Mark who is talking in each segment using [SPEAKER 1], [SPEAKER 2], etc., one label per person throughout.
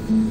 [SPEAKER 1] Hello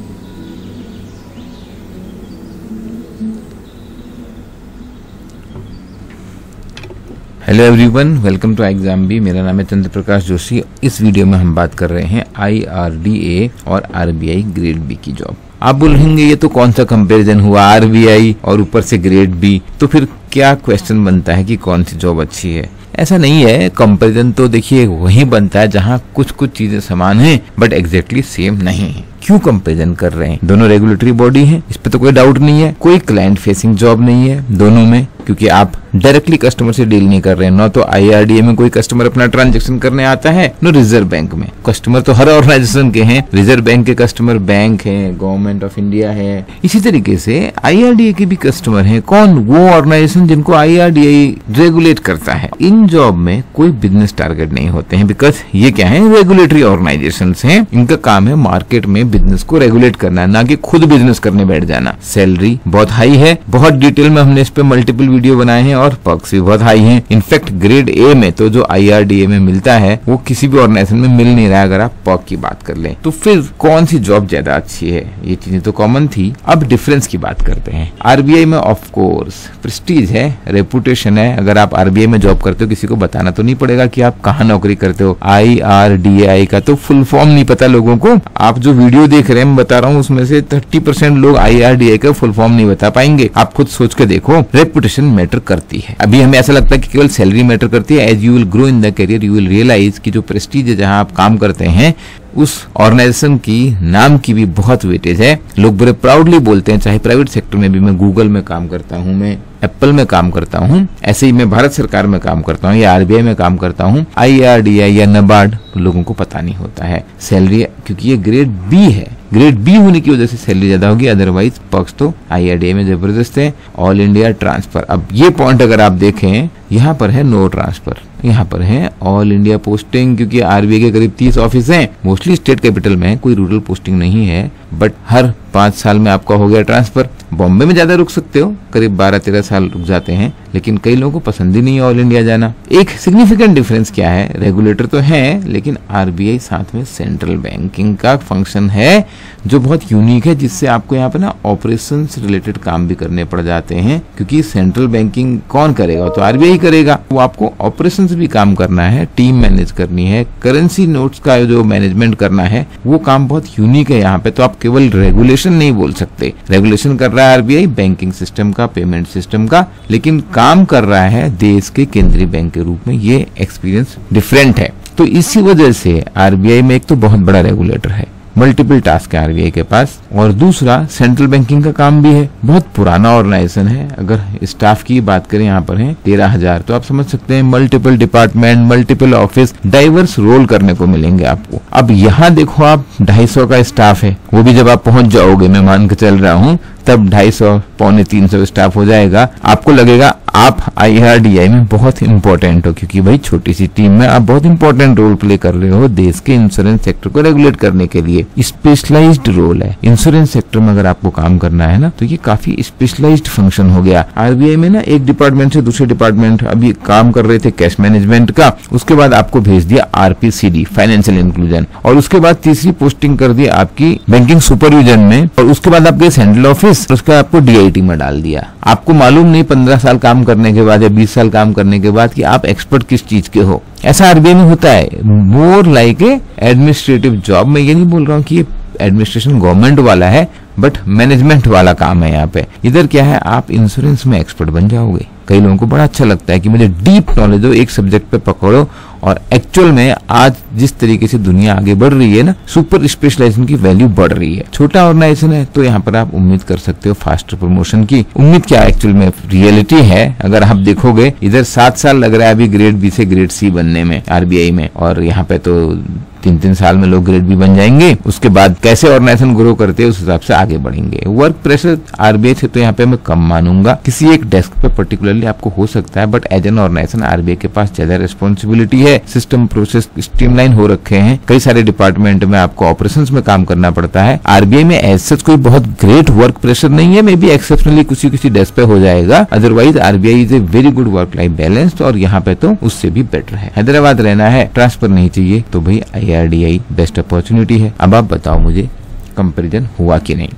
[SPEAKER 1] everyone, welcome to exam B. मेरा नाम है चंद्र प्रकाश जोशी। इस वीडियो में हम बात कर रहे हैं IRDA और RBI ग्रेड बी की जॉब। आप बोलेंगे ये तो कौन सा कंपैरिजन हुआ, RBI और ऊपर से ग्रेड बी, तो फिर क्या क्वेश्चन बनता है कि कौन सी जॉब अच्छी है। ऐसा नहीं है, कंपैरिजन तो देखिए वही बनता है जहाँ कुछ कुछ चीजें समान हैं बट एग्जैक्टली सेम नहीं है। क्यों कंपैरिजन कर रहे हैं? दोनों रेगुलेटरी बॉडी हैं, इस पे तो कोई डाउट नहीं है। कोई क्लाइंट फेसिंग जॉब नहीं है दोनों में, क्योंकि आप डायरेक्टली कस्टमर से डील नहीं कर रहे हैं। न तो IRDA में कोई कस्टमर अपना ट्रांजैक्शन करने आता है, न रिजर्व बैंक में। कस्टमर तो हर ऑर्गेनाइजेशन के हैं। रिजर्व बैंक के कस्टमर बैंक है, गवर्नमेंट ऑफ इंडिया है। इसी तरीके से IRDA के भी कस्टमर हैं। कौन? वो ऑर्गेनाइजेशन जिनको IRDA रेगुलेट करता है। इन जॉब में कोई बिजनेस टारगेट नहीं होते हैं, बिकॉज ये क्या है, रेगुलेटरी ऑर्गेनाइजेशन हैं। इनका काम है मार्केट में बिजनेस को रेगुलेट करना, ना कि खुद बिजनेस करने बैठ जाना। सैलरी बहुत हाई है, बहुत डिटेल में हमने इस पे मल्टीपल वीडियो बनाए हैं, और पर्क्स भी बहुत हाई हैं। इनफैक्ट ग्रेड ए में तो जो IRDA में मिलता है वो किसी भी ऑर्गेनाइजेशन में मिल नहीं रहा है, अगर आप पर्क की बात कर लें। तो फिर कौन सी जॉब ज्यादा अच्छी है? ये चीजें तो कॉमन थी। अब डिफरेंस की बात करते हैं। RBI में ऑफ कोर्स प्रेस्टीज है, रेपुटेशन है। अगर आप RBI में जॉब करते हो, किसी को बताना तो नहीं पड़ेगा कि आप कहाँ नौकरी करते हो। IRDA का तो फुल फॉर्म नहीं पता लोगों को। आप जो वीडियो देख रहे हैं, मैं बता रहा हूँ, उसमें से 30% लोग IRDA का फुल फॉर्म नहीं बता पाएंगे। आप खुद सोच के देखो, रेपुटेशन मैटर करती है। अभी हमें ऐसा लगता है कि केवल सैलरी मैटर करती है। As you will grow in the career you will realise कि जो प्रेस्टीज है, जहां आप काम करते हैं, उस ऑर्गेनाइजेशन की नाम की भी बहुत वेटेज है। लोग बड़े प्राउडली बोलते हैं, चाहे प्राइवेट सेक्टर में भी। मैं गूगल में काम करता हूँ, मैं एप्पल में काम करता हूँ, ऐसे ही मैं भारत सरकार में काम करता हूँ या RBI में काम करता हूँ। IRDA या NABARD लोगों को पता नहीं होता है सैलरी, क्योंकि ये ग्रेड बी है। ग्रेड बी होने की वजह से सैलरी ज्यादा होगी, अदरवाइज पर्क्स तो IRDA में जबरदस्त है। ऑल इंडिया ट्रांसफर, अब ये पॉइंट अगर आप देखें, यहाँ पर है नो ट्रांसफर, यहाँ पर है ऑल इंडिया पोस्टिंग, क्योंकि RBI के करीब 30 ऑफिस हैं, मोस्टली स्टेट कैपिटल में है, कोई रूरल पोस्टिंग नहीं है। बट हर 5 साल में आपका हो गया ट्रांसफर। बॉम्बे में ज्यादा रुक सकते हो, करीब 12-13 साल रुक जाते हैं, लेकिन कई लोगों को पसंद ही नहीं है ऑल इंडिया जाना। एक सिग्निफिकेंट डिफरेंस क्या है? रेगुलेटर तो है, लेकिन RBI साथ में सेंट्रल बैंकिंग का फंक्शन है, जो बहुत यूनिक है, जिससे आपको यहाँ पे ना ऑपरेशंस रिलेटेड काम भी करने पड़ जाते हैं। क्योंकि सेंट्रल बैंकिंग कौन करेगा? तो RBI करेगा। वो आपको ऑपरेशंस भी काम करना है, टीम मैनेज करनी है, करेंसी नोट्स का जो मैनेजमेंट करना है, वो काम बहुत यूनिक है यहाँ पे। तो आप केवल रेगुलेशन नहीं बोल सकते। रेगुलेशन कर रहा है RBI बैंकिंग सिस्टम का, पेमेंट सिस्टम का, लेकिन काम कर रहा है देश के केंद्रीय बैंक के रूप में। ये एक्सपीरियंस डिफरेंट है। तो इसी वजह से RBI में एक तो बहुत बड़ा रेगुलेटर है, मल्टीपल टास्क है RBI के पास, और दूसरा सेंट्रल बैंकिंग का काम भी है। बहुत पुराना ऑर्गेनाइजेशन है। अगर स्टाफ की बात करें, यहाँ पर है 13,000, तो आप समझ सकते हैं multiple department, multiple office, diverse role करने को मिलेंगे आपको। अब यहाँ देखो, आप 250 का स्टाफ है, वो भी जब आप पहुंच जाओगे, मैं मान के चल रहा हूँ, तब 250, पौने 300 स्टाफ हो जाएगा। आपको लगेगा आप IRDA में बहुत इंपॉर्टेंट हो, क्योंकि भाई छोटी सी टीम में आप बहुत इंपॉर्टेंट रोल प्ले कर रहे हो देश के इंश्योरेंस सेक्टर को रेगुलेट करने के लिए। स्पेशलाइज्ड रोल है इंश्योरेंस सेक्टर में। अगर आपको काम करना है ना, तो ये काफी स्पेशलाइज्ड फंक्शन हो गया। RBI में ना एक डिपार्टमेंट से दूसरे डिपार्टमेंट, अभी काम कर रहे थे कैश मैनेजमेंट का, उसके बाद आपको भेज दिया RPCD फाइनेंशियल इंक्लूजन, और उसके बाद तीसरी पोस्टिंग कर दी आपकी बैंकिंग सुपरविजन में, और उसके बाद आपके सेंट्रल ऑफिस, उसके बाद आपको DIT में डाल दिया। आपको मालूम नहीं 15 साल काम करने के बाद या 20 साल काम करने के बाद कि आप एक्सपर्ट किस चीज के हो। ऐसा RBI में होता है, more like a administrative job. मैं ये नहीं बोल रहा हूँ कि ये एडमिनिस्ट्रेशन गवर्नमेंट वाला है, बट मैनेजमेंट वाला काम है यहाँ पे। इधर क्या है, आप इंश्योरेंस में एक्सपर्ट बन जाओगे। कई लोगों को बड़ा अच्छा लगता है कि मुझे डीप नॉलेज हो, एक सब्जेक्ट पे पकड़ो, और एक्चुअल में आज जिस तरीके से दुनिया आगे बढ़ रही है ना, सुपर स्पेशलाइजेशन की वैल्यू बढ़ रही है। छोटा ऑर्गेनाइजेशन है तो यहाँ पर आप उम्मीद कर सकते हो फास्टर प्रमोशन की। उम्मीद क्या एक्चुअल में रियलिटी है, अगर आप देखोगे, इधर 7 साल लग रहा है अभी ग्रेड बी से ग्रेड सी बनने में RBI में, और यहाँ पे तो 3-3 साल में लोग ग्रेड बी बन जाएंगे। उसके बाद कैसे ऑर्गेनाइजेशन ग्रो करते हैं, उस हिसाब से आगे बढ़ेंगे। वर्क प्रेशर RBI से तो यहाँ पे मैं कम मानूंगा। किसी एक डेस्क पे पर्टिकुलरली आपको हो सकता है, but as an organisation RBI के पास ज्यादा रिस्पॉन्सिबिलिटी है। सिस्टम प्रोसेस स्ट्रीमलाइन हो रखे हैं। कई सारे डिपार्टमेंट में आपको ऑपरेशंस में काम करना पड़ता है। RBI में एज सच कोई बहुत ग्रेट वर्क प्रेशर नहीं है, मे बी एक्सेप्शनली किसी डेस्क पे हो जाएगा। Otherwise RBI is a very good work life balance, और यहाँ पे तो उससे भी बेटर है। हैदराबाद रहना है, ट्रांसफर नहीं चाहिए, तो भाई IRDA बेस्ट अपॉर्चुनिटी है। अब आप बताओ मुझे कंपैरिजन हुआ कि नहीं।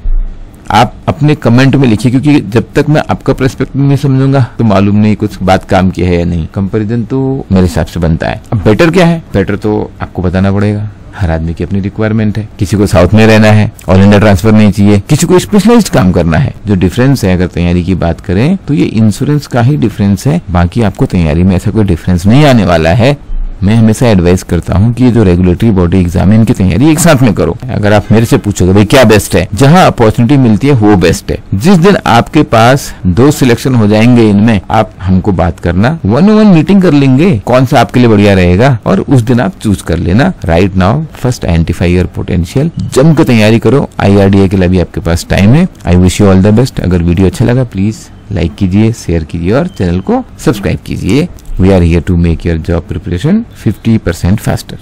[SPEAKER 1] आप अपने कमेंट में लिखिए, क्योंकि जब तक मैं आपका पर्सपेक्टिव नहीं समझूंगा तो मालूम नहीं कुछ बात काम की है या नहीं। कंपैरिजन तो मेरे हिसाब से बनता है। अब बेटर क्या है, बेटर तो आपको बताना पड़ेगा। हर आदमी की अपनी रिक्वायरमेंट है। किसी को साउथ में रहना है, ऑल इंडिया ट्रांसफर नहीं चाहिए, किसी को स्पेशलाइज्ड काम करना है। जो डिफरेंस है अगर तैयारी की बात करें तो ये इंश्योरेंस का ही डिफरेंस है, बाकी आपको तैयारी में ऐसा कोई डिफरेंस नहीं आने वाला है। मैं हमेशा एडवाइस करता हूँ कि ये जो रेगुलेटरी बॉडी एग्जाम है इनकी तैयारी एक साथ में करो। अगर आप मेरे से पूछोगे भाई क्या बेस्ट है, जहाँ अपॉर्चुनिटी मिलती है वो बेस्ट है। जिस दिन आपके पास 2 सिलेक्शन हो जाएंगे इनमें, आप हमको बात करना, 1-on-1 मीटिंग कर लेंगे कौन सा आपके लिए बढ़िया रहेगा और उस दिन आप चूज कर लेना। Right now first identify your potential, जम के तैयारी करो। IRDA के लिए भी आपके पास टाइम है। I wish you all the best. अगर वीडियो अच्छा लगा प्लीज लाइक कीजिए, शेयर कीजिए और चैनल को सब्सक्राइब कीजिए। We are here to make your job preparation 50% faster.